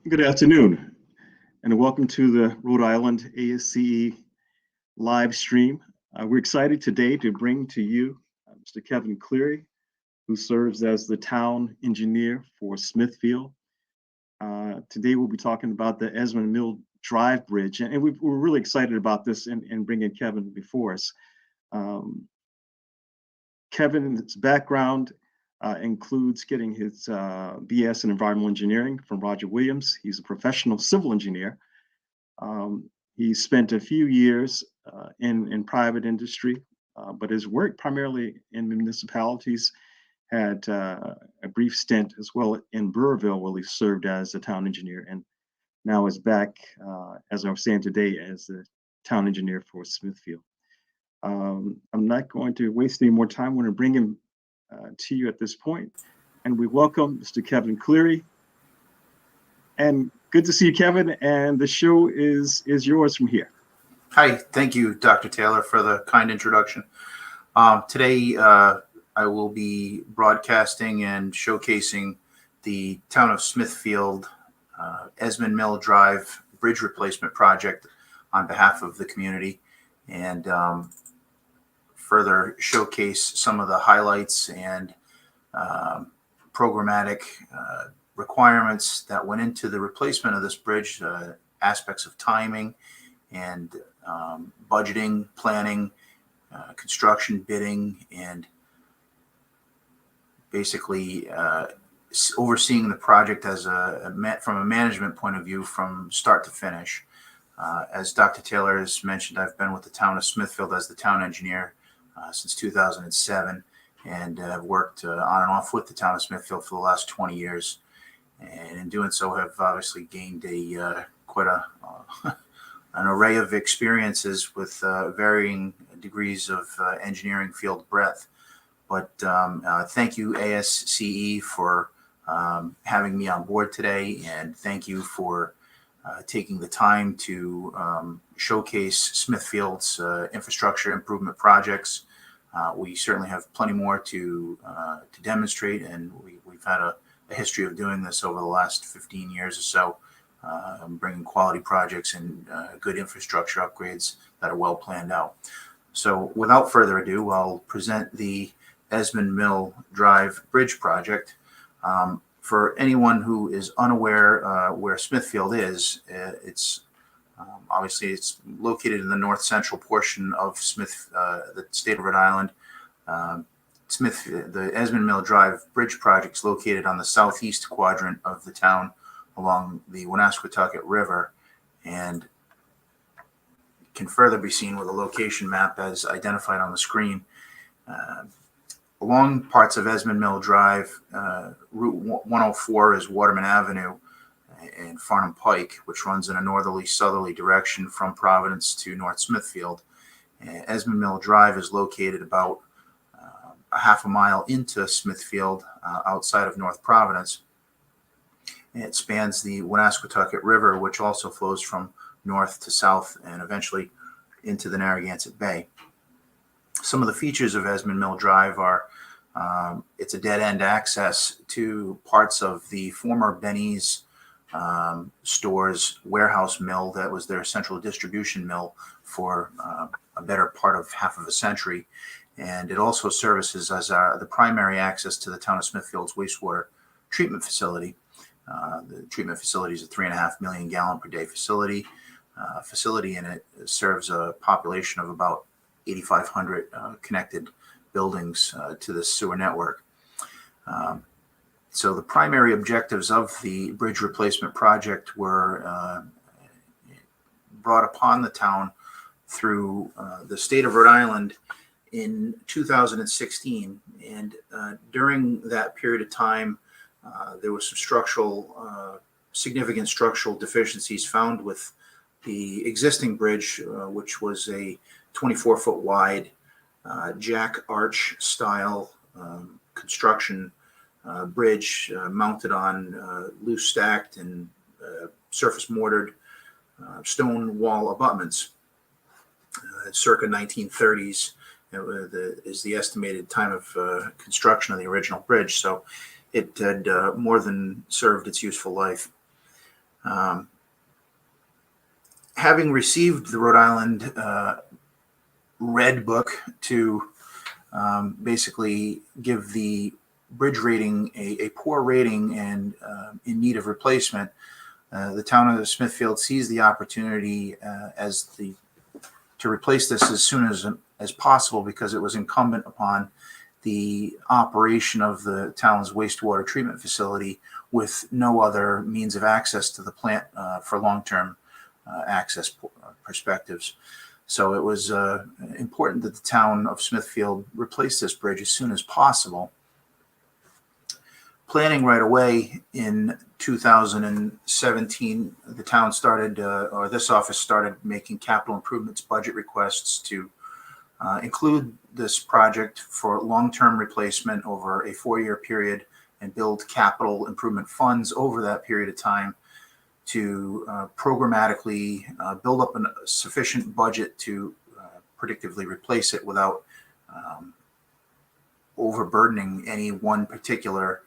Good afternoon, and welcome to the Rhode Island ASCE live stream. We're excited today to bring to you Mr. Kevin Cleary, who serves as the town engineer for Smithfield. Today we'll be talking about the Esmond Mill Drive Bridge, and we're really excited about this and bringing Kevin before us. Kevin's background includes getting his BS in environmental engineering from Roger Williams. He's a professional civil engineer. He spent a few years in private industry, but has worked primarily in municipalities, had a brief stint as well in Brewerville, where he served as a town engineer, and now is back, as I was saying today, as the town engineer for Smithfield. I'm not going to waste any more time. I'm going to bring him to you at this point, and we welcome Mr. Kevin Cleary. And good to see you, Kevin, and the show is yours from here. Hi, thank you, Dr. Taylor, for the kind introduction. Today, I will be broadcasting and showcasing the town of Smithfield Esmond Mill Drive Bridge Replacement Project on behalf of the community, and further showcase some of the highlights and programmatic requirements that went into the replacement of this bridge, aspects of timing and budgeting, planning, construction, bidding, and basically overseeing the project as from a management point of view from start to finish. As Dr. Taylor has mentioned, I've been with the town of Smithfield as the town engineer since 2007, and have worked on and off with the town of Smithfield for the last 20 years. And in doing so, have obviously gained quite an array of experiences with varying degrees of engineering field breadth. But thank you, ASCE, for having me on board today, and thank you for taking the time to showcase Smithfield's infrastructure improvement projects. We certainly have plenty more to demonstrate, and we've had a history of doing this over the last 15 years or so, bringing quality projects and good infrastructure upgrades that are well planned out. So without further ado, I'll present the Esmond Mill Drive Bridge project. For anyone who is unaware where Smithfield is, it's obviously it's located in the north central portion of the state of Rhode Island. The Esmond Mill Drive Bridge project is located on the southeast quadrant of the town along the Woonasquatucket River, and can further be seen with a location map as identified on the screen. Along parts of Esmond Mill Drive, Route 104 is Waterman Avenue and Farnham Pike, which runs in a northerly-southerly direction from Providence to North Smithfield. Esmond Mill Drive is located about a half a mile into Smithfield, outside of North Providence. And it spans the Woonasquatucket River, which also flows from north to south and eventually into the Narragansett Bay. Some of the features of Esmond Mill Drive are it's a dead-end access to parts of the former Benny's Stores warehouse mill that was their central distribution mill for a better part of half of a century. And it also services as the primary access to the town of Smithfield's wastewater treatment facility. The treatment facility is a 3.5 million gallon per day facility, and it serves a population of about 8,500 connected buildings to the sewer network. So the primary objectives of the bridge replacement project were brought upon the town through the state of Rhode Island in 2016. And during that period of time, there was some significant structural deficiencies found with the existing bridge, which was a 24-foot wide jack arch style construction bridge mounted on loose stacked and surface mortared stone wall abutments. Circa 1930s is the estimated time of construction of the original bridge, so it had more than served its useful life. Um, Having received the Rhode Island Red Book to basically give the bridge rating a poor rating and in need of replacement, the town of Smithfield seized the opportunity to replace this as soon as possible, because it was incumbent upon the operation of the town's wastewater treatment facility with no other means of access to the plant for long-term access perspectives. So it was important that the town of Smithfield replace this bridge as soon as possible. Planning right away in 2017, the town started, or this office started making capital improvements budget requests to include this project for long-term replacement over a 4-year period and build capital improvement funds over that period of time to programmatically build up a sufficient budget to predictively replace it without overburdening any one particular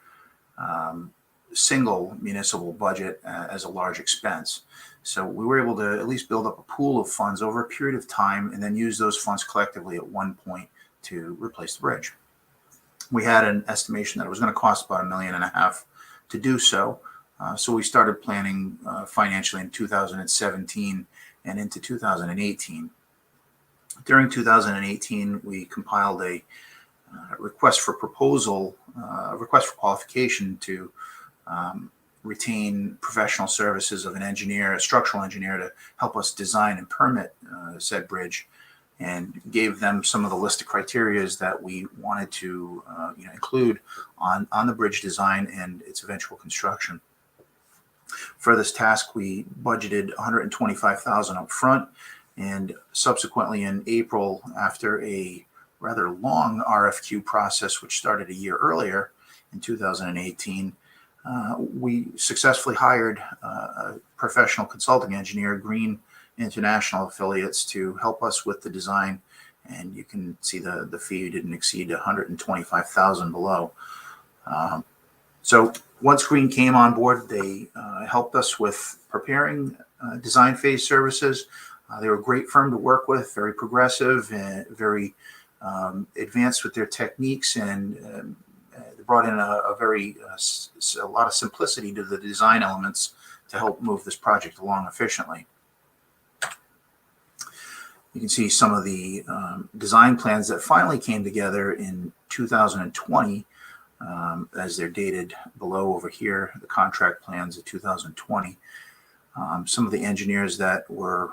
single municipal budget as a large expense. So we were able to at least build up a pool of funds over a period of time and then use those funds collectively at one point to replace the bridge. We had an estimation that it was going to cost about $1.5 million to do so. So we started planning financially in 2017 and into 2018. During 2018, we compiled a request for proposal, request for qualification to retain professional services of an engineer, a structural engineer, to help us design and permit said bridge, and gave them some of the list of criteria that we wanted to include on the bridge design and its eventual construction. For this task, we budgeted $125,000 up front, and subsequently in April, after a rather long RFQ process, which started a year earlier in 2018, we successfully hired a professional consulting engineer, Green International Affiliates, to help us with the design. And you can see the fee didn't exceed $125,000 below. So once Green came on board, they helped us with preparing design phase services. They were a great firm to work with, very progressive and very advanced with their techniques, and they brought in a lot of simplicity to the design elements to help move this project along efficiently. You can see some of the design plans that finally came together in 2020, as they're dated below over here, the contract plans of 2020. Some of the engineers that were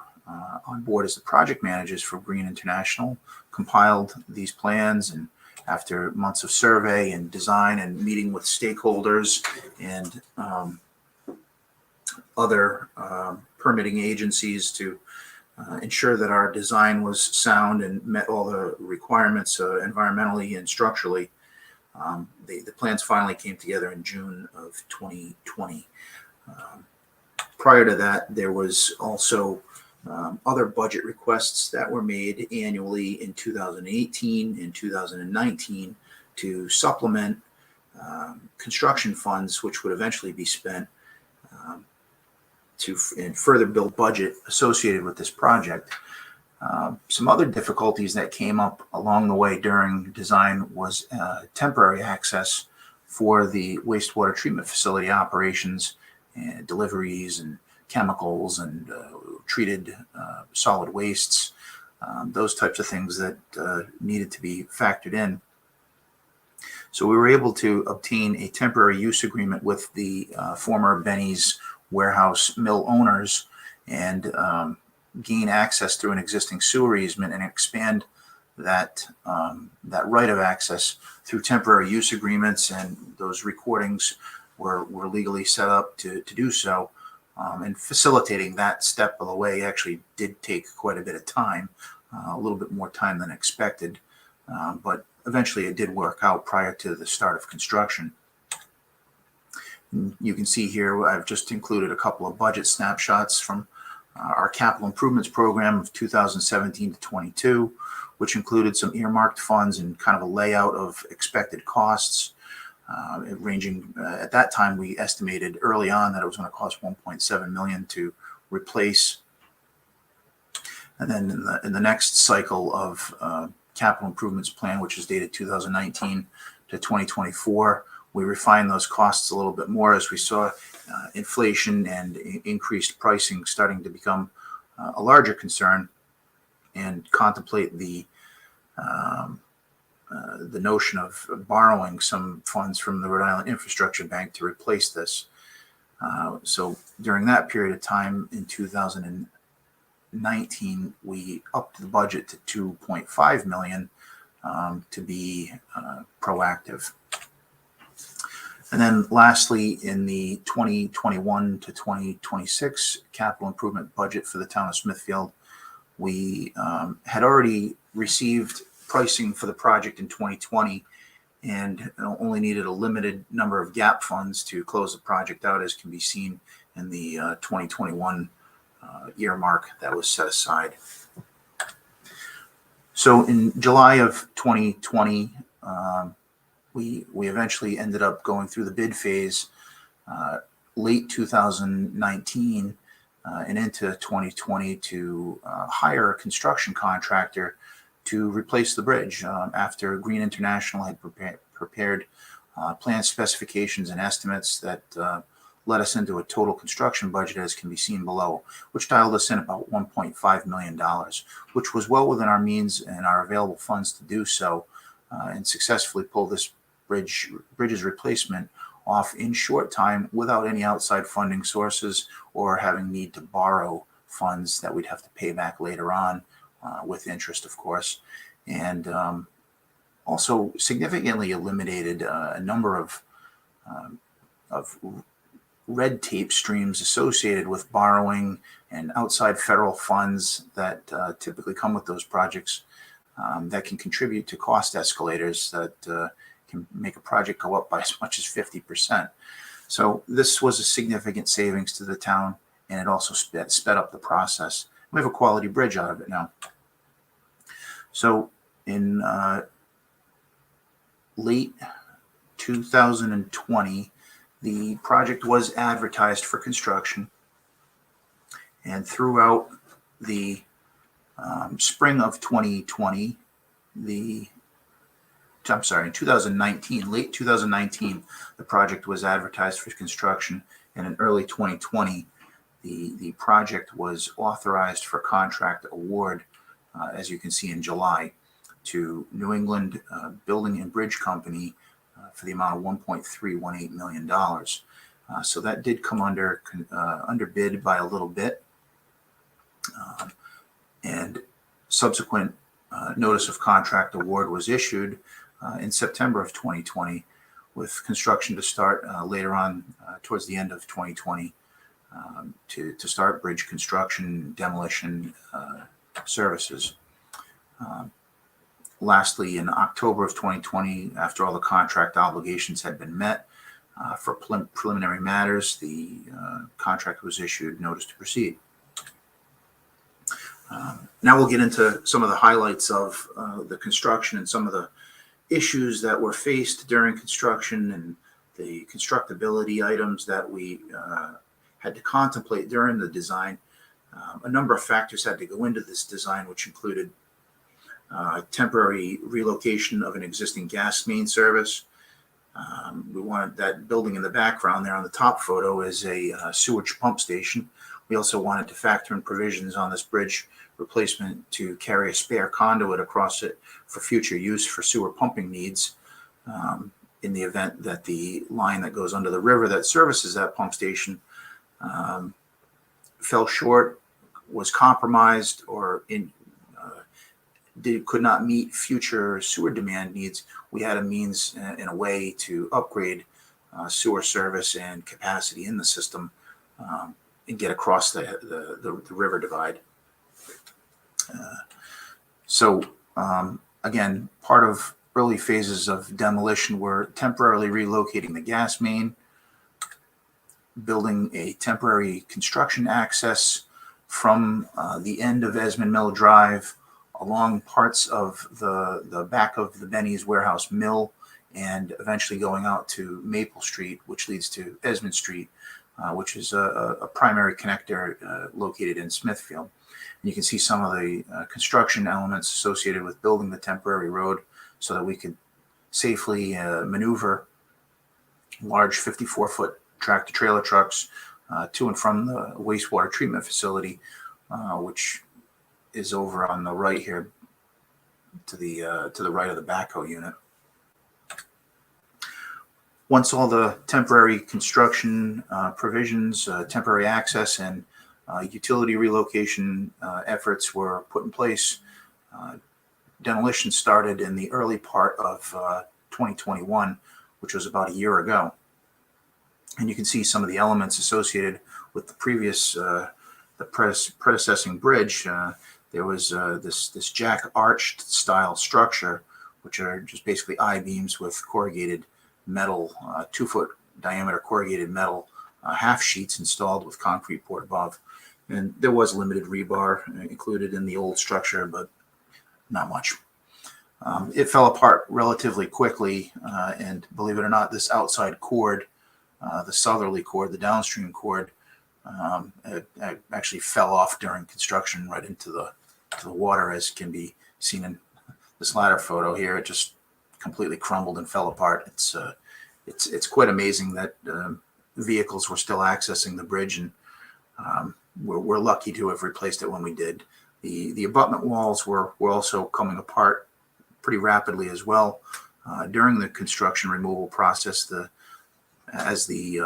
on board as the project managers for Green International compiled these plans, and after months of survey and design and meeting with stakeholders and other permitting agencies to ensure that our design was sound and met all the requirements environmentally and structurally, the plans finally came together in June of 2020. Prior to that, there was also other budget requests that were made annually in 2018 and 2019 to supplement construction funds, which would eventually be spent to further build budget associated with this project. Some other difficulties that came up along the way during design was temporary access for the wastewater treatment facility operations and deliveries and chemicals and treated solid wastes, those types of things that needed to be factored in. So we were able to obtain a temporary use agreement with the former Benny's warehouse mill owners and gain access through an existing sewer easement and expand that right of access through temporary use agreements, and those recordings were legally set up to do so. And facilitating that step of the way actually did take quite a bit of time, a little bit more time than expected, but eventually it did work out prior to the start of construction. And you can see here I've just included a couple of budget snapshots from our capital improvements program of 2017 to 22, which included some earmarked funds and kind of a layout of expected costs. ranging at that time, we estimated early on that it was going to cost $1.7 million to replace. And then in the next cycle of capital improvements plan, which is dated 2019 to 2024, we refined those costs a little bit more as we saw inflation and increased pricing starting to become a larger concern, and contemplate the notion of borrowing some funds from the Rhode Island Infrastructure Bank to replace this. So during that period of time in 2019, we upped the budget to $2.5 million to be proactive. And then lastly, in the 2021 to 2026 capital improvement budget for the town of Smithfield, we had already received pricing for the project in 2020 and only needed a limited number of gap funds to close the project out, as can be seen in the 2021 earmark that was set aside. So in July of 2020, we eventually ended up going through the bid phase late 2019 and into 2020 to hire a construction contractor to replace the bridge after Green International had prepared plan specifications and estimates that led us into a total construction budget, as can be seen below, which dialed us in about $1.5 million, which was well within our means and our available funds to do so, and successfully pull this bridge's replacement off in short time without any outside funding sources or having need to borrow funds that we'd have to pay back later on with interest, of course, and also significantly eliminated a number of red tape streams associated with borrowing and outside federal funds that typically come with those projects that can contribute to cost escalators that can make a project go up by as much as 50%. So this was a significant savings to the town, and it also sped up the process. We have a quality bridge out of it now. So in late 2020, the project was advertised for construction, and throughout the spring of 2020, in 2019, late 2019, the project was advertised for construction, and in early 2020, the project was authorized for contract award, as you can see in July, to New England Building and Bridge Company for the amount of $1.318 million. So that did come under bid by a little bit, and subsequent notice of contract award was issued in September of 2020, with construction to start later on towards the end of 2020 to start bridge construction, demolition services. Lastly, in October of 2020, after all the contract obligations had been met for preliminary matters, the contract was issued notice to proceed. Now we'll get into some of the highlights of the construction and some of the issues that were faced during construction and the constructability items that we had to contemplate during the design. A number of factors had to go into this design, which included temporary relocation of an existing gas main service. We wanted that building in the background there on the top photo is a sewage pump station. We also wanted to factor in provisions on this bridge replacement to carry a spare conduit across it for future use for sewer pumping needs in the event that the line that goes under the river that services that pump station fell short, was compromised, or could not meet future sewer demand needs. We had a means and a way to upgrade sewer service and capacity in the system and get across the river divide. Again, part of early phases of demolition were temporarily relocating the gas main, building a temporary construction access from the end of Esmond Mill Drive along parts of the back of the Benny's Warehouse Mill and eventually going out to Maple Street, which leads to Esmond Street, which is a primary connector located in Smithfield. And you can see some of the construction elements associated with building the temporary road so that we could safely maneuver large 54-foot tractor-trailer trucks to and from the wastewater treatment facility, which is over on the right here to the right of the backhoe unit. Once all the temporary construction provisions, temporary access, and utility relocation efforts were put in place, demolition started in the early part of 2021, which was about a year ago. And you can see some of the elements associated with the previous, predecessing bridge. There was this jack arched style structure, which are just basically I-beams with corrugated metal, 2-foot diameter corrugated metal half sheets installed with concrete poured above. And there was limited rebar included in the old structure, but not much. It fell apart relatively quickly, and believe it or not, this outside cord, the southerly cord, the downstream cord, it actually fell off during construction right into the water, as can be seen in this latter photo here. It just completely crumbled and fell apart. It's quite amazing that vehicles were still accessing the bridge, and we're lucky to have replaced it when we did. The abutment walls were also coming apart pretty rapidly as well during the construction removal process. As the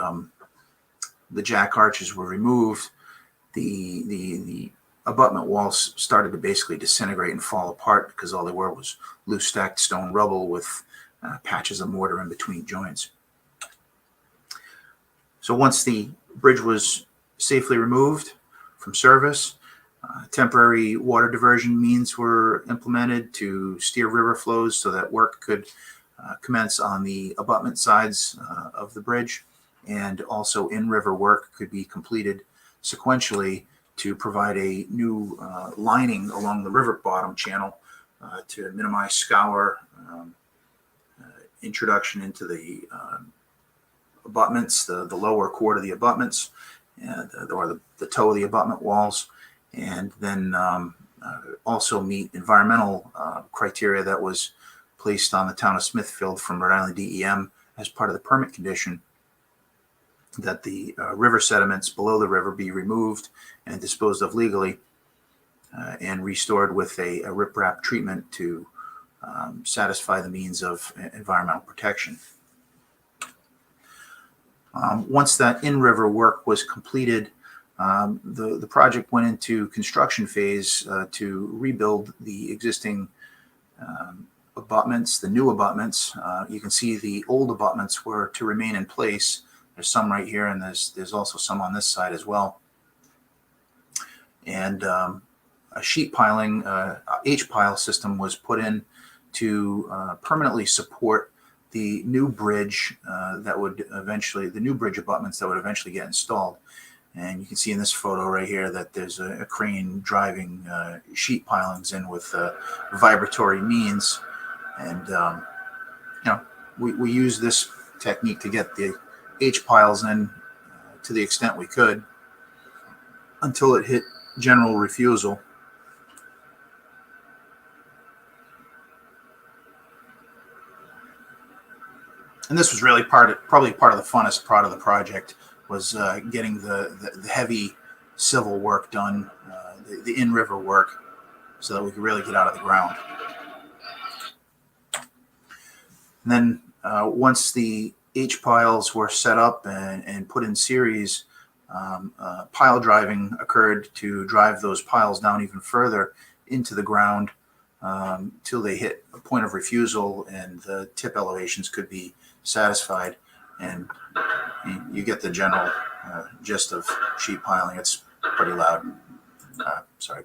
jack arches were removed, the abutment walls started to basically disintegrate and fall apart because all they were was loose stacked stone rubble with patches of mortar in between joints. So once the bridge was safely removed from service, temporary water diversion means were implemented to steer river flows so that work could commence on the abutment sides of the bridge, and also in-river work could be completed sequentially to provide a new lining along the river bottom channel to minimize scour, introduction into the abutments, the lower chord of the abutments, or the toe of the abutment walls, and then also meet environmental criteria that was placed on the town of Smithfield from Rhode Island DEM as part of the permit condition, that the river sediments below the river be removed and disposed of legally and restored with a riprap treatment to satisfy the means of environmental protection. Once that in-river work was completed, the project went into construction phase to rebuild the existing abutments, the new abutments. You can see the old abutments were to remain in place. There's some right here, and there's also some on this side as well. And a sheet piling, H-pile system was put in to permanently support the new bridge the new bridge abutments that would eventually get installed. And you can see in this photo right here that there's a crane driving sheet pilings in with vibratory means. And, we use this technique to get the H-piles in to the extent we could until it hit general refusal. And this was really probably part of the funnest part of the project, was getting the heavy civil work done, the in-river work, so that we could really get out of the ground. And then once the H-piles were set up and put in series, pile driving occurred to drive those piles down even further into the ground till they hit a point of refusal and the tip elevations could be satisfied. And you get the general gist of sheet piling. It's pretty loud.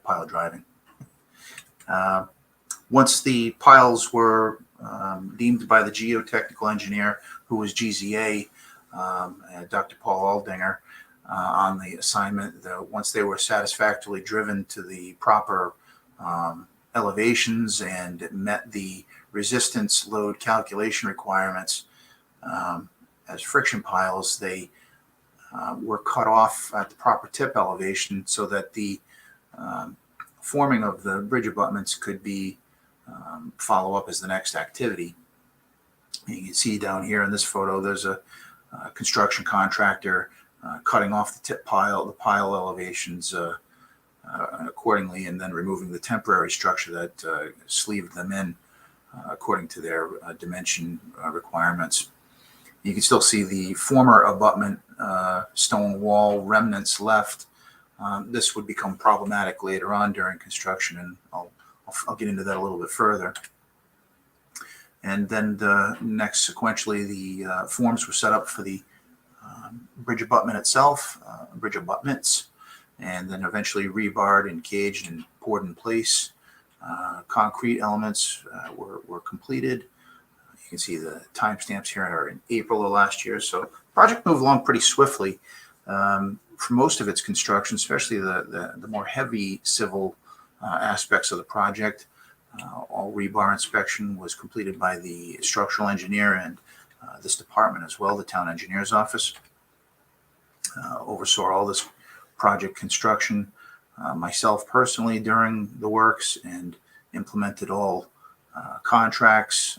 Pile driving. Once the piles were deemed by the geotechnical engineer, who was GZA, Dr. Paul Aldinger, on the assignment, once they were satisfactorily driven to the proper elevations and met the resistance load calculation requirements as friction piles. They were cut off at the proper tip elevation so that the forming of the bridge abutments could be follow up as the next activity. And you can see down here in this photo, there's a construction contractor cutting off the tip pile, the pile elevations accordingly, and then removing the temporary structure that sleeved them in according to their dimension requirements. You can still see the former abutment stone wall remnants left. This would become problematic later on during construction, and I'll get into that a little bit further. And then the next sequentially, the forms were set up for the bridge abutment itself, bridge abutments, and then eventually rebarred and caged and poured in place. Concrete elements were completed. You can see the timestamps here are in April of last year. So the project moved along pretty swiftly for most of its construction, especially the more heavy civil aspects of the project. All rebar inspection was completed by the structural engineer and this department as well, the town engineer's office. Oversaw all this project construction myself personally during the works, and implemented all contracts,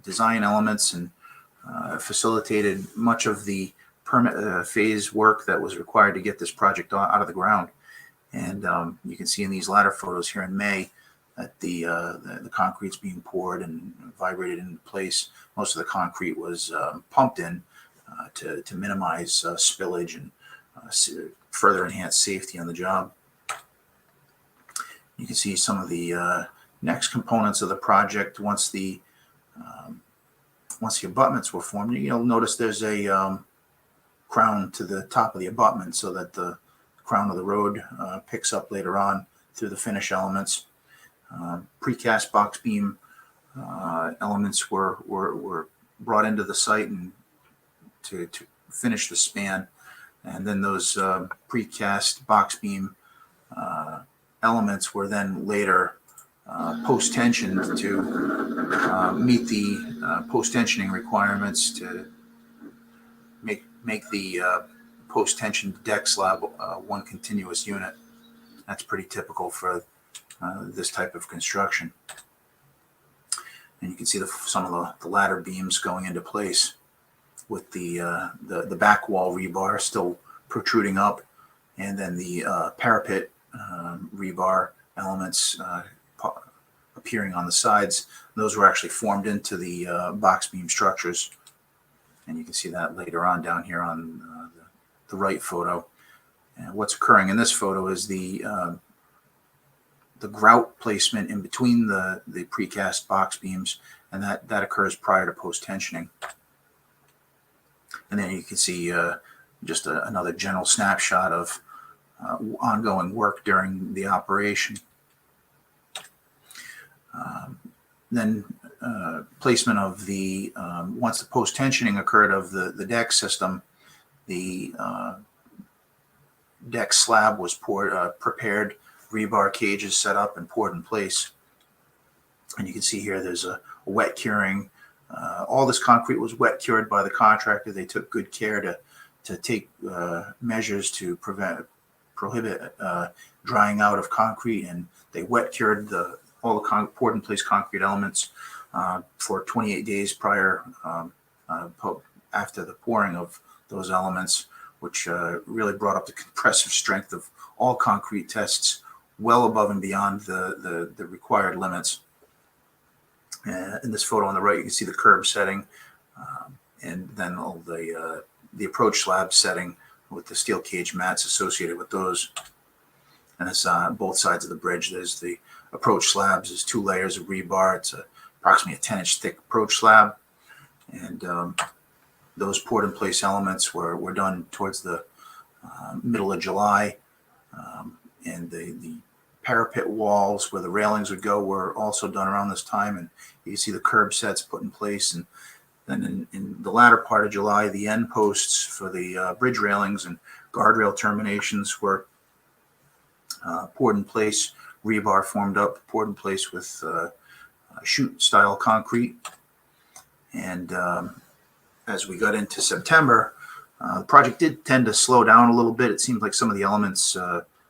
design elements, and facilitated much of the permit phase work that was required to get this project out of the ground. And you can see in these latter photos here in May that the concrete's being poured and vibrated into place. Most of the concrete was pumped in to minimize spillage and further enhance safety on the job. You can see some of the next components of the project once the abutments were formed. You'll notice there's a crown to the top of the abutment so that the crown of the road picks up later on through the finish elements. Precast box beam elements were brought into the site and to finish the span, and then those precast box beam elements were then later post-tensioned to meet the post-tensioning requirements to make the post-tensioned deck slab one continuous unit. That's pretty typical for this type of construction. And you can see some of the ladder beams going into place with the back wall rebar still protruding up, and then the parapet rebar elements appearing on the sides. Those were actually formed into the box beam structures, and you can see that later on down here on the right photo. And what's occurring in this photo is the grout placement in between the precast box beams, and that occurs prior to post-tensioning. And then you can see just another general snapshot of ongoing work during the operation. Then placement of the, once the post-tensioning occurred of the deck system, the deck slab was prepared, rebar cages set up and poured in place. And you can see here there's a wet curing. All this concrete was wet cured by the contractor. They took good care to take measures to prohibit drying out of concrete, and they wet cured all the poured in place concrete elements for 28 days prior after the pouring of those elements, which really brought up the compressive strength of all concrete tests well above and beyond the required limits. In this photo on the right, you can see the curb setting, and then all the approach slab setting with the steel cage mats associated with those. And it's on both sides of the bridge. There's the approach slabs. There's 2 layers of rebar. It's approximately a 10-inch thick approach slab, and those poured in place elements were done towards the middle of July, and the parapet walls where the railings would go were also done around this time, and you can see the curb sets put in place. And then in the latter part of July, the end posts for the bridge railings and guardrail terminations were poured in place rebar formed up, poured in place with chute style concrete. And as we got into September, the project did tend to slow down a little bit. It seemed like some of the elements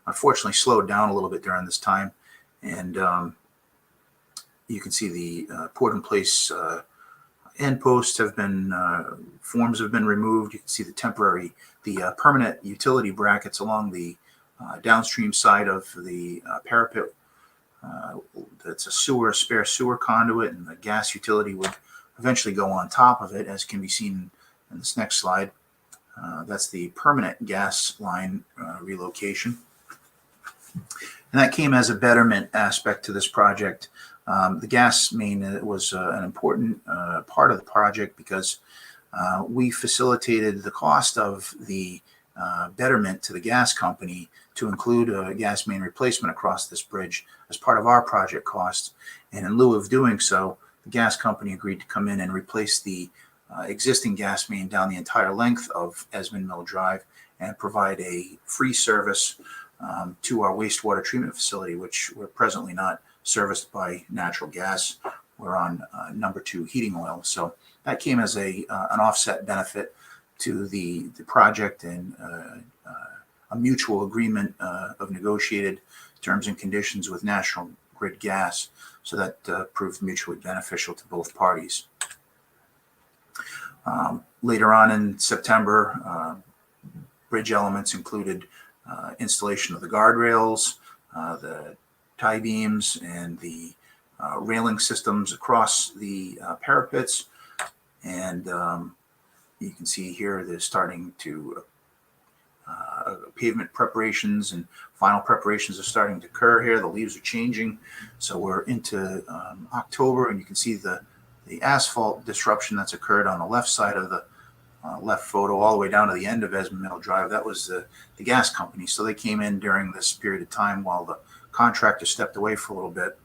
unfortunately slowed down a little bit during this time. And you can see the poured in place end posts have been, forms have been removed. You can see the permanent utility brackets along the downstream side of the parapet. That's a spare sewer conduit, and the gas utility would eventually go on top of it, as can be seen in this next slide. That's the permanent gas line relocation. And that came as a betterment aspect to this project. The gas main was an important part of the project because we facilitated the cost of the betterment to the gas company to include a gas main replacement across this bridge as part of our project costs. And in lieu of doing so, the gas company agreed to come in and replace the existing gas main down the entire length of Esmond Mill Drive and provide a free service to our wastewater treatment facility, which we're presently not serviced by natural gas. We're on number 2 heating oil. So that came as an offset benefit to the project, and a mutual agreement of negotiated terms and conditions with National Grid Gas. So that proved mutually beneficial to both parties. Later on in September, bridge elements included installation of the guardrails, the tie beams, and the railing systems across the parapets. And you can see here they're starting to pavement preparations and final preparations are starting to occur here. The leaves are changing. So we're into October, and you can see the asphalt disruption that's occurred on the left side of the left photo all the way down to the end of Esmond Mill Drive. That was the gas company. So they came in during this period of time while the contractor stepped away for a little bit,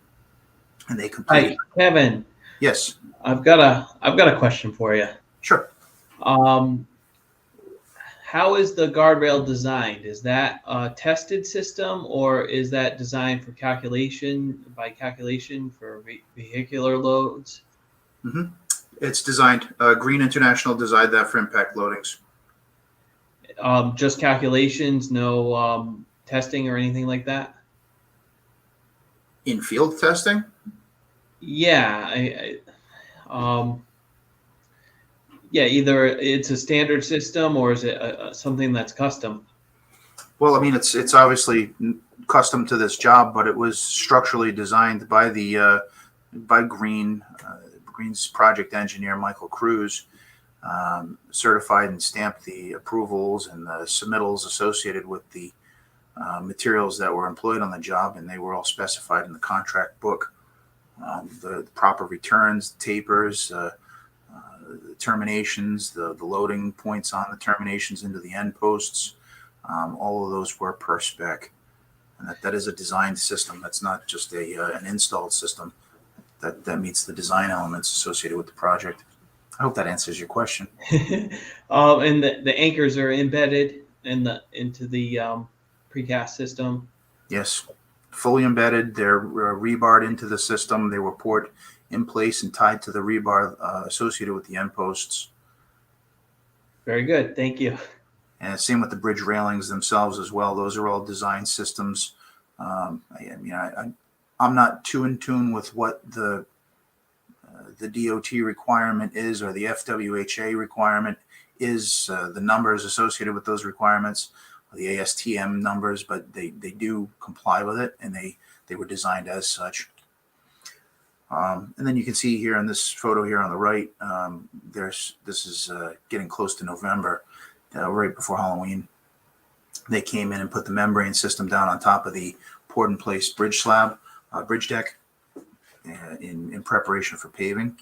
and they completed. Hi, Kevin. Yes. I've got a question for you. Sure. How is the guardrail designed? Is that a tested system, or is that designed for calculation for vehicular loads? Mm-hmm. It's designed. Green International designed that for impact loadings. Just calculations, no testing or anything like that? In field testing? Yeah, yeah, either it's a standard system or is it something that's custom? Well, I mean, it's obviously custom to this job, but it was structurally designed by the by Green's project engineer Michael Cruz, certified and stamped the approvals and the submittals associated with the materials that were employed on the job, and they were all specified in the contract book. The proper returns, tapers, the terminations, the loading points on the terminations into the end posts, all of those were per spec. And that is a designed system. That's not just an installed system. That meets the design elements associated with the project. I hope that answers your question. And the anchors are embedded into the precast system. Yes, fully embedded. They're rebarred into the system. They were poured in place and tied to the rebar associated with the end posts. Very good. Thank you. And same with the bridge railings themselves as well. Those are all design systems. I'm not too in tune with what the DOT requirement is or the FWHA requirement is, the numbers associated with those requirements, the ASTM numbers, but they do comply with it, and they were designed as such. And then you can see here in this photo here on the right, this is getting close to November, right before Halloween. They came in and put the membrane system down on top of the poured in place bridge slab, bridge deck, in preparation for paving.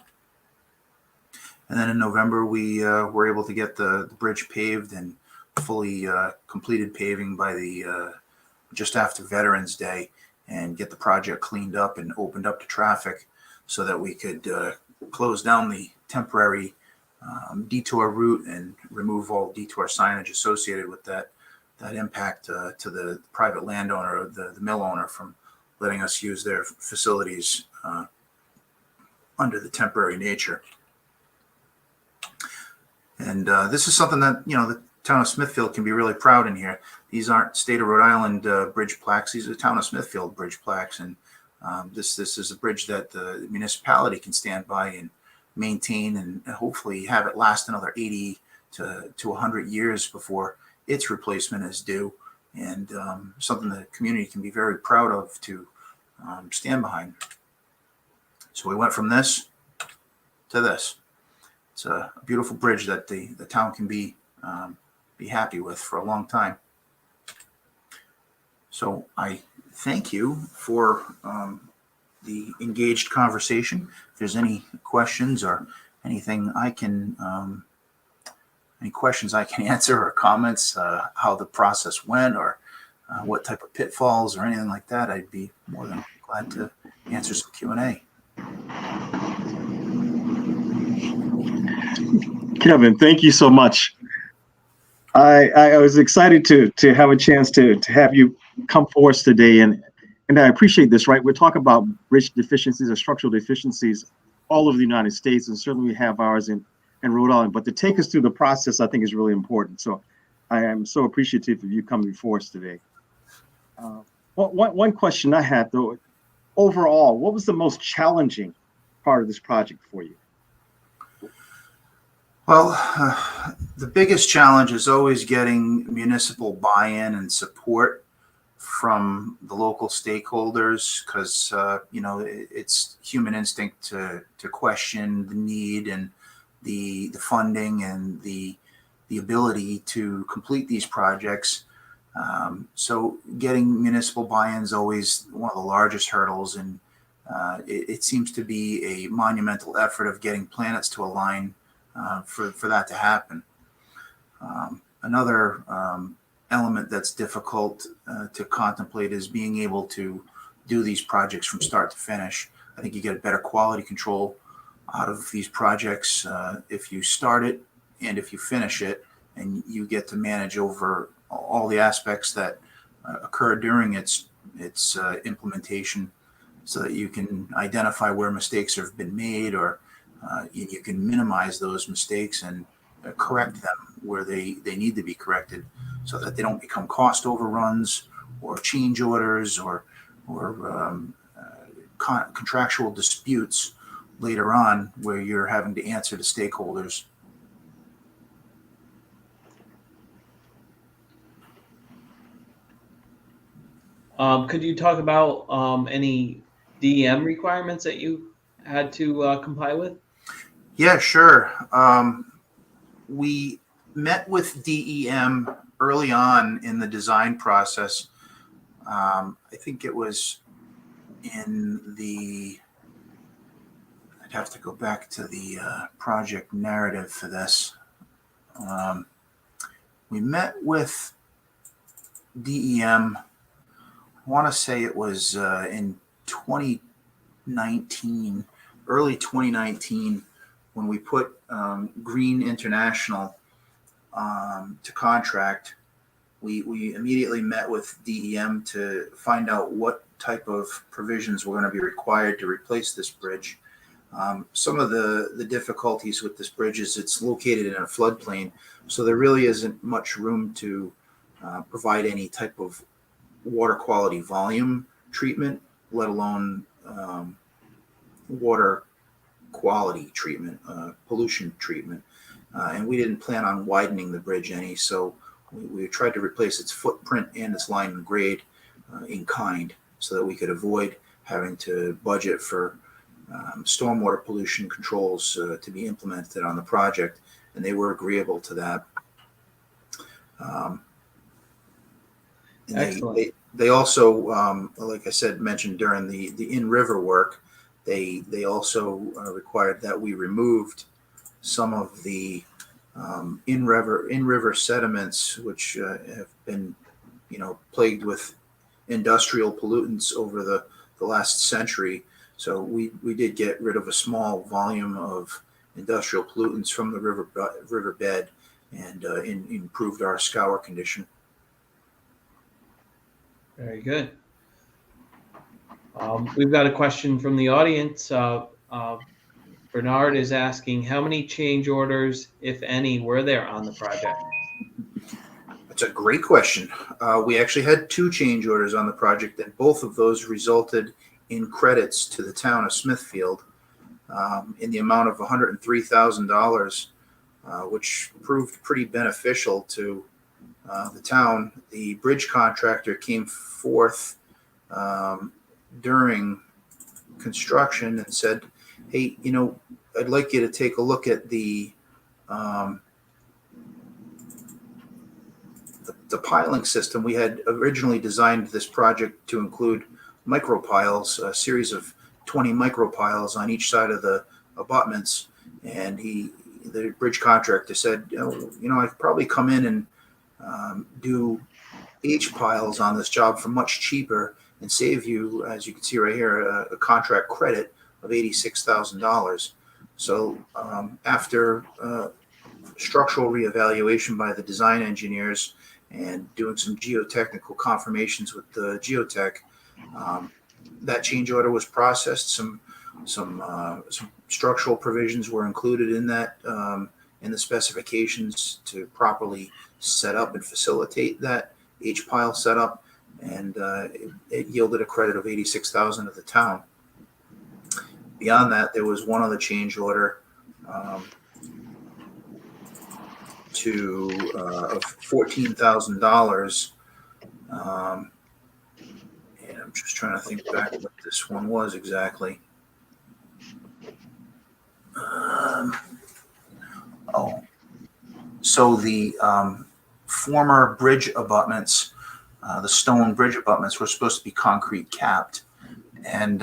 And then in November, we were able to get the bridge paved and fully completed paving by the just after Veterans Day, and get the project cleaned up and opened up to traffic so that we could close down the temporary detour route and remove all detour signage associated with that impact to the private landowner, the mill owner, from letting us use their facilities under the temporary nature. And this is something that, the town of Smithfield can be really proud in here. These aren't state of Rhode Island bridge plaques. These are town of Smithfield bridge plaques. And this is a bridge that the municipality can stand by and maintain and hopefully have it last another 80 to 100 years before its replacement is due. And something the community can be very proud of to stand behind. So we went from this to this. It's a beautiful bridge that the town can be happy with for a long time. So I thank you for the engaged conversation. If there's any questions or anything any questions I can answer or comments, how the process went or what type of pitfalls or anything like that, I'd be more than glad to answer some Q&A. Kevin, thank you so much. I was excited to have a chance to have you come for us today, and I appreciate this. Right, we're talking about bridge deficiencies or structural deficiencies all over the United States, and certainly we have ours in Rhode Island. But to take us through the process, I think is really important. So I am so appreciative of you coming before us today. One question I had though, overall, what was the most challenging part of this project for you? Well, the biggest challenge is always getting municipal buy-in and support from the local stakeholders, because it's human instinct to question the need and the funding and the ability to complete these projects. So getting municipal buy-in is always one of the largest hurdles, and it seems to be a monumental effort of getting planets to align for that to happen. Another element that's difficult to contemplate is being able to do these projects from start to finish. I think you get a better quality control out of these projects if you start it and if you finish it, and you get to manage over all the aspects that occur during its implementation, so that you can identify where mistakes have been made, or you can minimize those mistakes and correct them where they need to be corrected, so that they don't become cost overruns or change orders or contractual disputes later on where you're having to answer to stakeholders. Could you talk about any DEM requirements that you had to comply with? Yeah, sure. We met with DEM early on in the design process. I think it was I'd have to go back to the project narrative for this. We met with DEM, I want to say it was in 2019, early 2019, when we put Green International to contract. We immediately met with DEM to find out what type of provisions were going to be required to replace this bridge. Some of the difficulties with this bridge is it's located in a floodplain, so there really isn't much room to provide any type of water quality volume treatment, let alone water quality treatment, pollution treatment. And we didn't plan on widening the bridge any, so we tried to replace its footprint and its line and grade in kind, so that we could avoid having to budget for stormwater pollution controls to be implemented on the project, and they were agreeable to that. Excellent. They also, like I said, mentioned during the in-river work, they also required that we removed some of the in-river sediments, which have been, plagued with industrial pollutants over the last century. So we did get rid of a small volume of industrial pollutants from the riverbed and improved our scour condition. Very good. We've got a question from the audience. Bernard is asking, how many change orders, if any, were there on the project? That's a great question. We actually had 2 change orders on the project, and both of those resulted in credits to the town of Smithfield in the amount of $103,000, which proved pretty beneficial to the town. The bridge contractor came forth during construction and said, hey, I'd like you to take a look at the piling system. We had originally designed this project to include micropiles, a series of 20 micropiles on each side of the abutments. And the bridge contractor said, I could probably come in and do H piles on this job for much cheaper and save you, as you can see right here, a contract credit of $86,000. So after structural reevaluation by the design engineers and doing some geotechnical confirmations with the geotech, that change order was processed. Some structural provisions were included in that in the specifications to properly set up and facilitate that H pile setup, and it yielded a credit of $86,000 to the town. Beyond that, there was one other change order of $14,000. And I'm just trying to think back what this one was exactly. So the former bridge abutments, the stone bridge abutments, were supposed to be concrete capped, and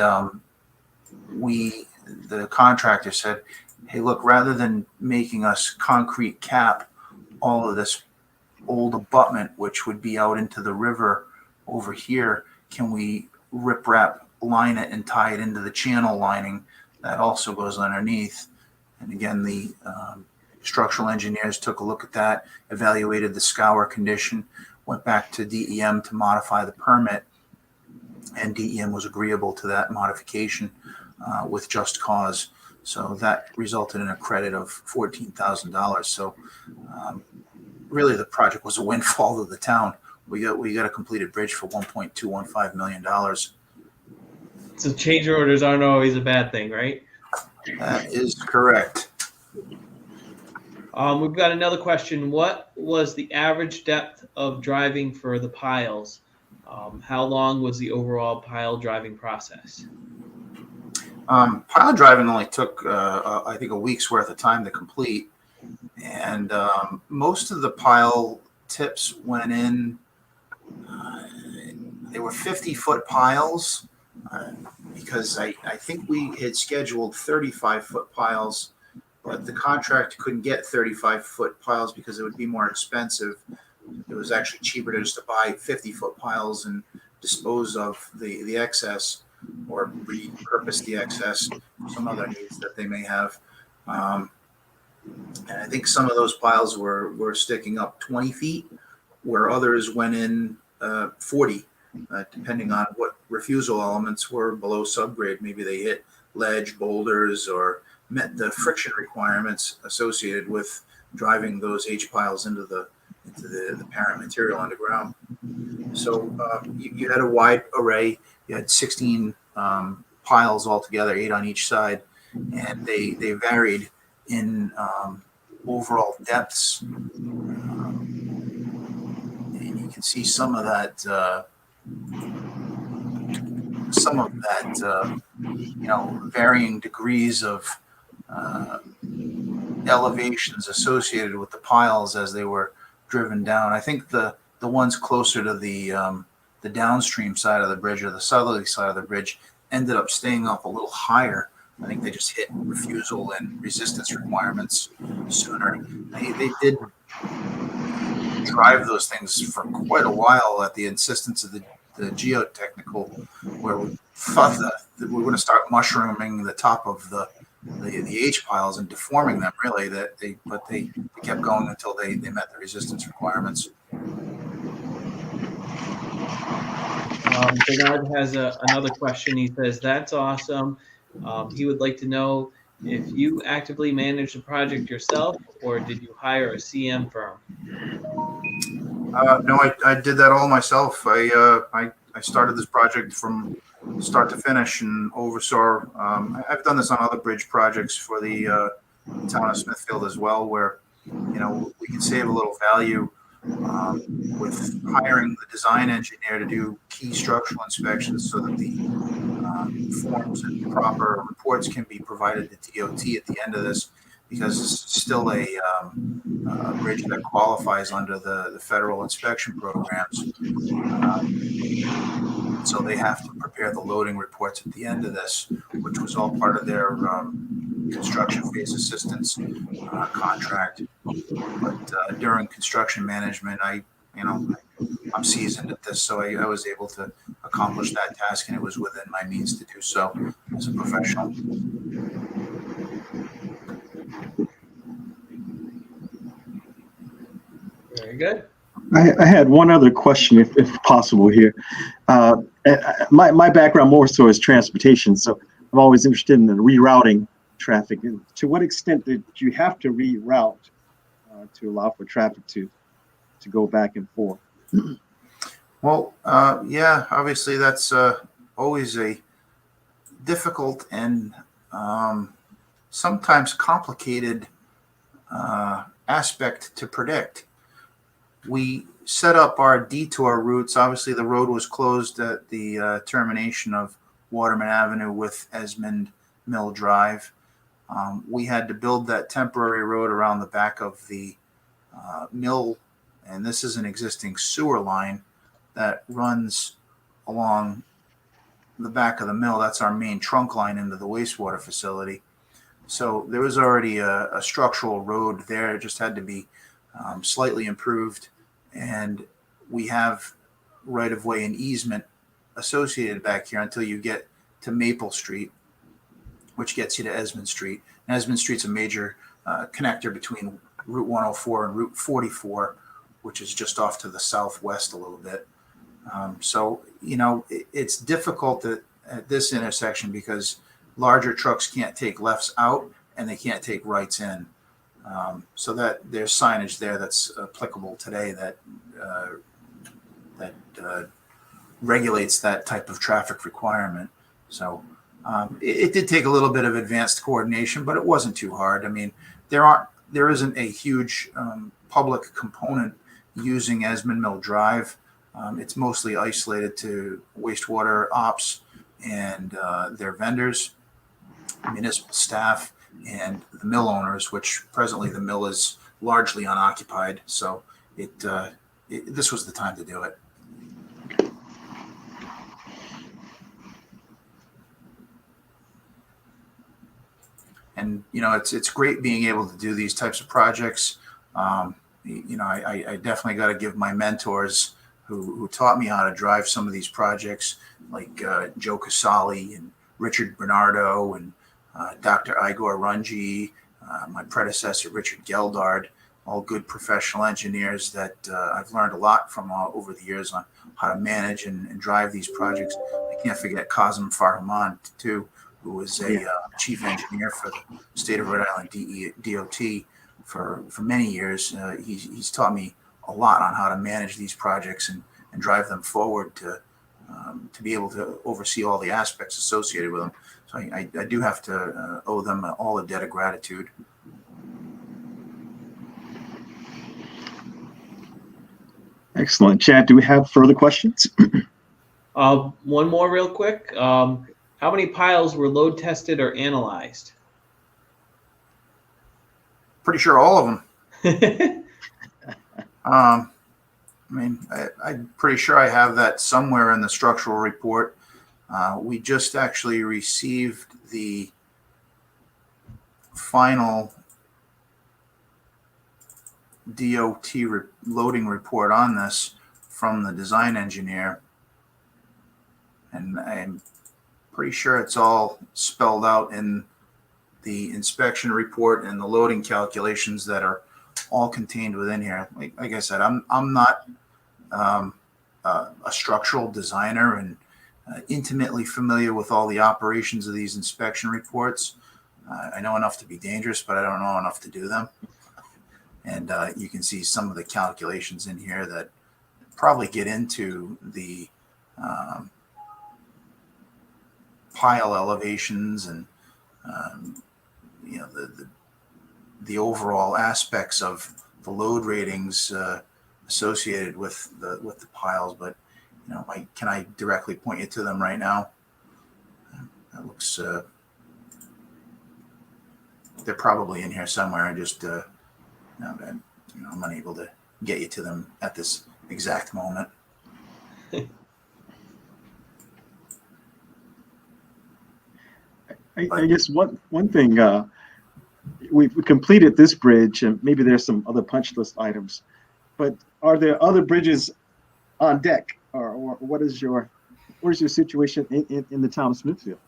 the contractor said, hey, look, rather than making us concrete cap all of this old abutment, which would be out into the river over here, can we rip-wrap line it and tie it into the channel lining that also goes underneath? And again, the structural engineers took a look at that, evaluated the scour condition, went back to DEM to modify the permit, and DEM was agreeable to that modification with just cause. So that resulted in a credit of $14,000. So really, the project was a windfall to the town. We got a completed bridge for $1.215 million. So change orders aren't always a bad thing, right? That is correct. We've got another question. What was the average depth of driving for the piles? How long was the overall pile driving process? Pile driving only took, I think, a week's worth of time to complete. And most of the pile tips went in, they were 50-foot piles because I think we had scheduled 35-foot piles, but the contract couldn't get 35-foot piles because it would be more expensive. It was actually cheaper to just to buy 50-foot piles and dispose of the excess, or repurpose the excess for some other needs that they may have. And I think some of those piles were sticking up 20 feet, where others went in 40, depending on what refusal elements were below subgrade. Maybe they hit ledge, boulders, or met the friction requirements associated with driving those H piles into the parent material underground. So you had a wide array. You had 16 piles altogether, 8 on each side, and they varied in overall depths. And you can see some of that, varying degrees of elevations associated with the piles as they were driven down. I think the ones closer to the downstream side of the bridge, or the southerly side of the bridge, ended up staying up a little higher. I think they just hit refusal and resistance requirements sooner. They did drive those things for quite a while at the insistence of the geotechnical, where we thought that we were going to start mushrooming the top of the H piles and deforming them, really. But they kept going until they met the resistance requirements. Bernard has another question. He says, that's awesome. He would like to know if you actively manage the project yourself or did you hire a CM firm? No, I did that all myself. I started this project from start to finish and oversaw. I've done this on other bridge projects for the town of Smithfield as well, where we can save a little value with hiring the design engineer to do key structural inspections, so that the forms and proper reports can be provided to DOT at the end of this, because it's still a bridge that qualifies under the federal inspection programs. So they have to prepare the loading reports at the end of this, which was all part of their construction phase assistance contract. But during construction management, I'm seasoned at this, so I was able to accomplish that task, and it was within my means to do so as a professional. Very good. I had one other question, if possible here. My background more so is transportation, so I'm always interested in the rerouting traffic. And to what extent did you have to reroute to allow for traffic to go back and forth? Well, yeah, obviously that's always a difficult and sometimes complicated aspect to predict. We set up our detour routes. Obviously, the road was closed at the termination of Waterman Avenue with Esmond Mill Drive. We had to build that temporary road around the back of the mill, and this is an existing sewer line that runs along the back of the mill. That's our main trunk line into the wastewater facility. So there was already a structural road there. It just had to be slightly improved, and we have right-of-way and easement associated back here until you get to Maple Street, which gets you to Esmond Street. And Esmond Street's a major connector between Route 104 and Route 44, which is just off to the southwest a little bit. So, it's difficult at this intersection because larger trucks can't take lefts out and they can't take rights in. So that there's signage there that's applicable today that regulates that type of traffic requirement. So it did take a little bit of advanced coordination, but it wasn't too hard. I mean, there isn't a huge public component using Esmond Mill Drive. It's mostly isolated to wastewater ops and their vendors, municipal staff, and the mill owners, which presently the mill is largely unoccupied. So this was the time to do it. And, it's great being able to do these types of projects. I definitely got to give my mentors who taught me how to drive some of these projects, like Joe Casali and Richard Bernardo and Dr. Igor Runji, my predecessor, Richard Geldard, all good professional engineers that I've learned a lot from over the years on how to manage and drive these projects. I can't forget Kazim Farhaman, too, who was a chief engineer for the state of Rhode Island DOT for many years. He's taught me a lot on how to manage these projects and drive them forward to be able to oversee all the aspects associated with them. So I do have to owe them all a debt of gratitude. Excellent. Chad, do we have further questions? One more real quick. How many piles were load tested or analyzed? Pretty sure all of them. I'm pretty sure I have that somewhere in the structural report. We just actually received the final DOT loading report on this from the design engineer, and I'm pretty sure it's all spelled out in the inspection report and the loading calculations that are all contained within here. Like I said, I'm not a structural designer and intimately familiar with all the operations of these inspection reports. I know enough to be dangerous, but I don't know enough to do them. And you can see some of the calculations in here that probably get into the pile elevations and the overall aspects of the load ratings associated with the piles. But can I directly point you to them right now? That looks they're probably in here somewhere. I just I'm unable to get you to them at this exact moment. I guess one thing, we've completed this bridge, and maybe there's some other punch list items, but are there other bridges on deck, or what is your situation in the town of Smithfield?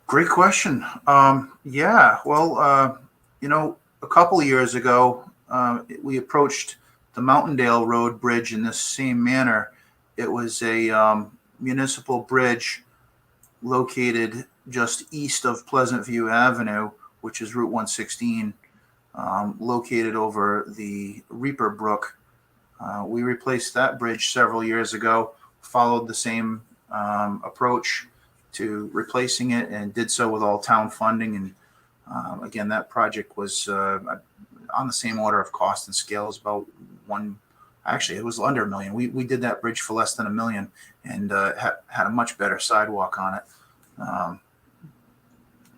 Great question. Yeah, well, a couple of years ago, we approached the Mountaindale Road Bridge in this same manner. It was a municipal bridge located just east of Pleasant View Avenue, which is Route 116, located over the Reaper Brook. We replaced that bridge several years ago, followed the same approach to replacing it, and did so with all town funding. And again, that project was on the same order of cost and scale as about actually it was under $1 million. We did that bridge for less than $1 million, and had a much better sidewalk on it.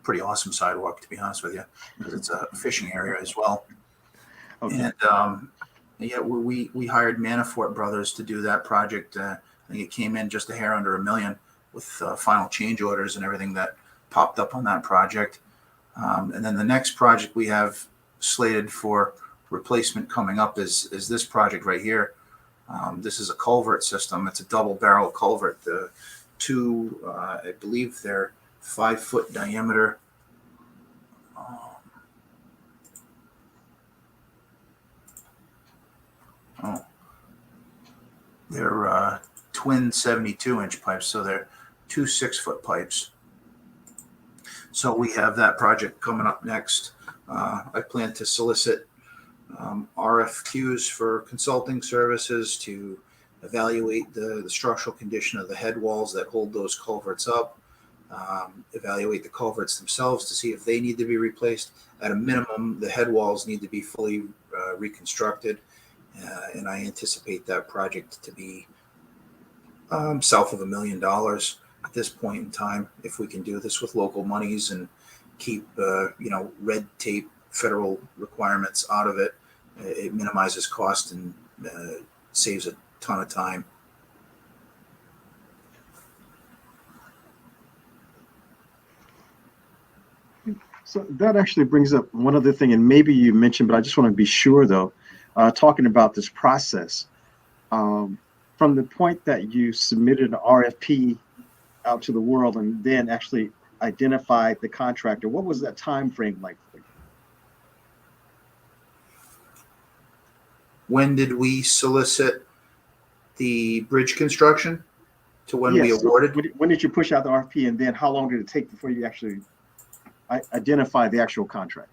Pretty awesome sidewalk, to be honest with you, because it's a fishing area as well. Okay. And yeah, we hired Manafort Brothers to do that project. I think it came in just a hair under $1 million, with final change orders and everything that popped up on that project. And then the next project we have slated for replacement coming up is this project right here. This is a culvert system. It's a double barrel culvert. The two, I believe they're 5-foot diameter. They're twin 72-inch pipes, so they're 2 6-foot pipes. So we have that project coming up next. I plan to solicit RFQs for consulting services to evaluate the structural condition of the head walls that hold those culverts up, evaluate the culverts themselves to see if they need to be replaced. At a minimum, the head walls need to be fully reconstructed, and I anticipate that project to be south of $1 million at this point in time. If we can do this with local monies and keep red tape federal requirements out of it, it minimizes cost and saves a ton of time. So that actually brings up one other thing, and maybe you mentioned, but I just want to be sure though, talking about this process, from the point that you submitted an RFP out to the world and then actually identified the contractor, what was that time frame like for you? When did we solicit the bridge construction to when we awarded? So when did you push out the RFP, and then how long did it take before you actually identify the actual contract?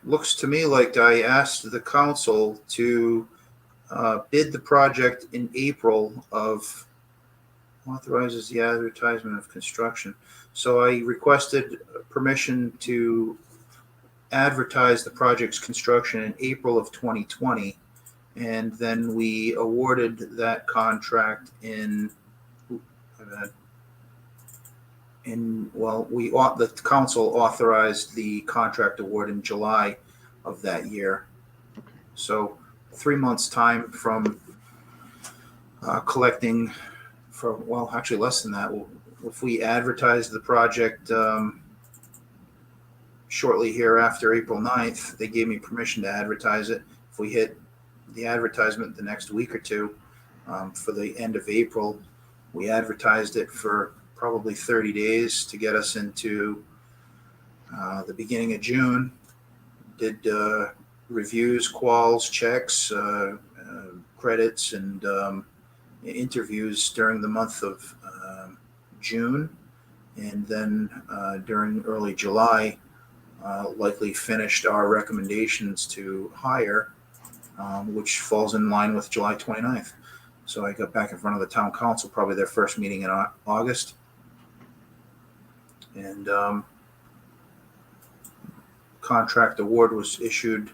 Looks to me like I asked the council to bid the project in April of authorizes the advertisement of construction. So I requested permission to advertise the project's construction in April of 2020, and then we awarded that contract the council authorized the contract award in July of that year. So 3 months time from collecting actually less than that. If we advertise the project shortly here after April 9th, they gave me permission to advertise it. If we hit the advertisement the next week or two, for the end of April, we advertised it for probably 30 days to get us into the beginning of June. Did reviews, quals, checks, credits, and interviews during the month of June. And then during early July, likely finished our recommendations to hire, which falls in line with July 29th. So I got back in front of the town council, probably their first meeting in August. And contract award was issued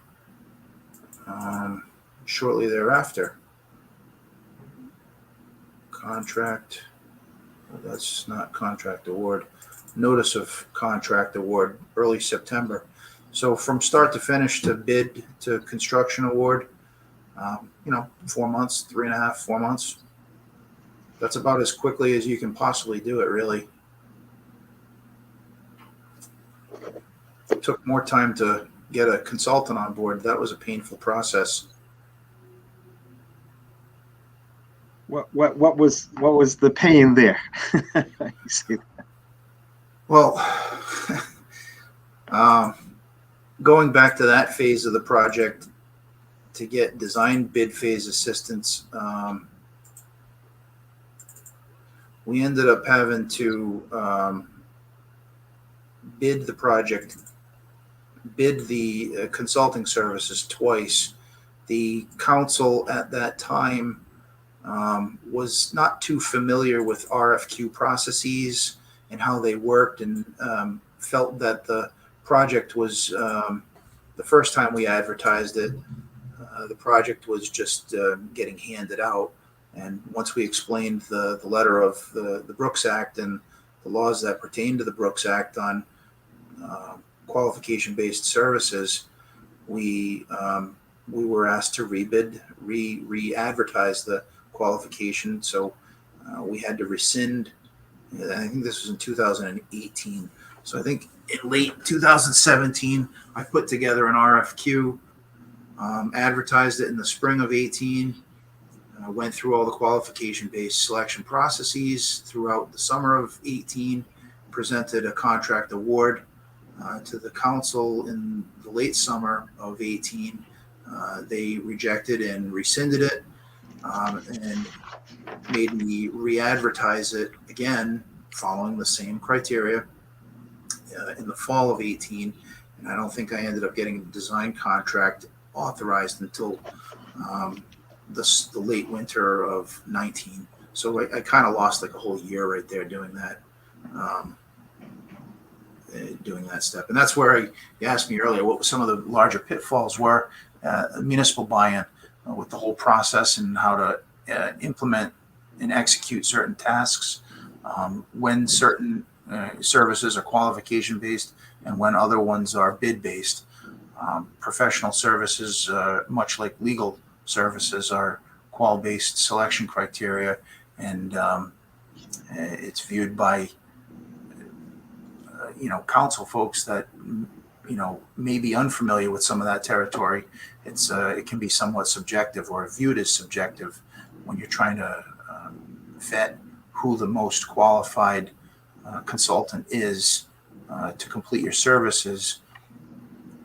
shortly thereafter. Contract, well, that's not contract award. Notice of contract award, early September. So from start to finish to bid to construction award, 4 months, 3.5, 4 months. That's about as quickly as you can possibly do it, really. It took more time to get a consultant on board. That was a painful process. What was the pain there? You see that? Well, going back to that phase of the project, to get design bid phase assistance, we ended up having to bid the consulting services twice. The council at that time was not too familiar with RFQ processes and how they worked, and felt that the project was, the first time we advertised it, the project was just getting handed out. And once we explained the letter of the Brooks Act and the laws that pertain to the Brooks Act on qualification-based services, we were asked to re-advertise the qualification. So we had to rescind. I think this was in 2018. So I think in late 2017, I put together an RFQ, advertised it in the spring of 18, went through all the qualification-based selection processes throughout the summer of 18, presented a contract award to the council in the late summer of 18. They rejected and rescinded it, and made me re-advertise it again following the same criteria in the fall of 18. And I don't think I ended up getting the design contract authorized until the late winter of 19. So I kind of lost like a whole year right there doing that. Doing that step. And that's where you asked me earlier what some of the larger pitfalls were, municipal buy-in with the whole process and how to implement and execute certain tasks, when certain services are qualification based and when other ones are bid based. Professional services, much like legal services, are qual based selection criteria, and it's viewed by council folks that may be unfamiliar with some of that territory. It can be somewhat subjective or viewed as subjective when you're trying to vet who the most qualified consultant is to complete your services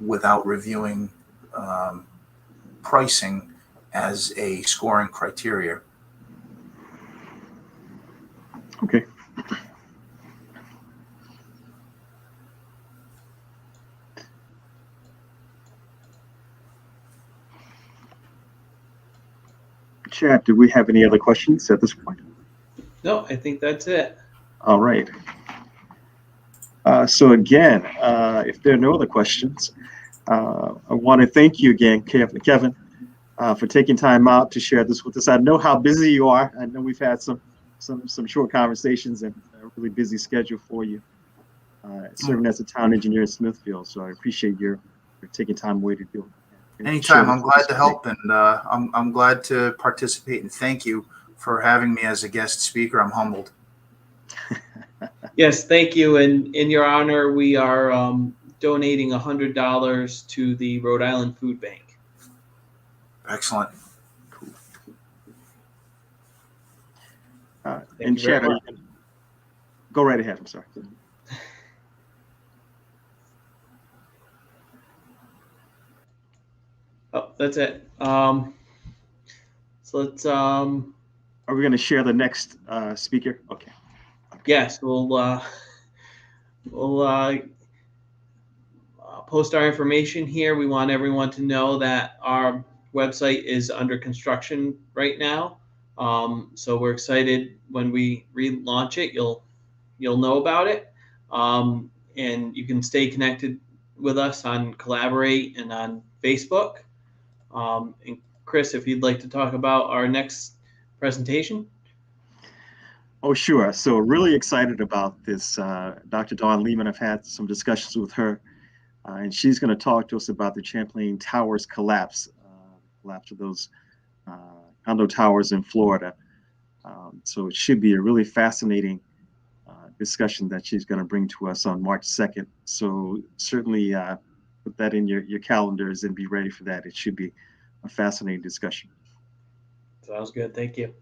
without reviewing pricing as a scoring criteria. Okay. Chad, do we have any other questions at this point? No, I think that's it. All right. So again, if there are no other questions, I want to thank you again, Kevin, for taking time out to share this with us. I know how busy you are. I know we've had some short conversations and a really busy schedule for you, serving as a town engineer in Smithfield. So I appreciate your taking time away to do it. Anytime. I'm glad to help, and I'm glad to participate, and thank you for having me as a guest speaker. I'm humbled. Yes, thank you. And in your honor, we are donating $100 to the Rhode Island Food Bank. Excellent. And Chad, Go right ahead. I'm sorry. Oh, that's it. So let's, Are we going to share the next speaker? Okay. yes, we'll post our information here. We want everyone to know that our website is under construction right now. So we're excited when we relaunch it. You'll know about it, and you can stay connected with us on Collaborate and on Facebook. And Chris, if you'd like to talk about our next presentation. Oh, sure. So really excited about this. Dr. Dawn Lehman, I've had some discussions with her, and she's going to talk to us about the Champlain Towers collapse, collapse of those condo towers in Florida. So it should be a really fascinating discussion that she's going to bring to us on March 2nd. So certainly put that in your calendars and be ready for that. It should be a fascinating discussion. Sounds good. Thank you.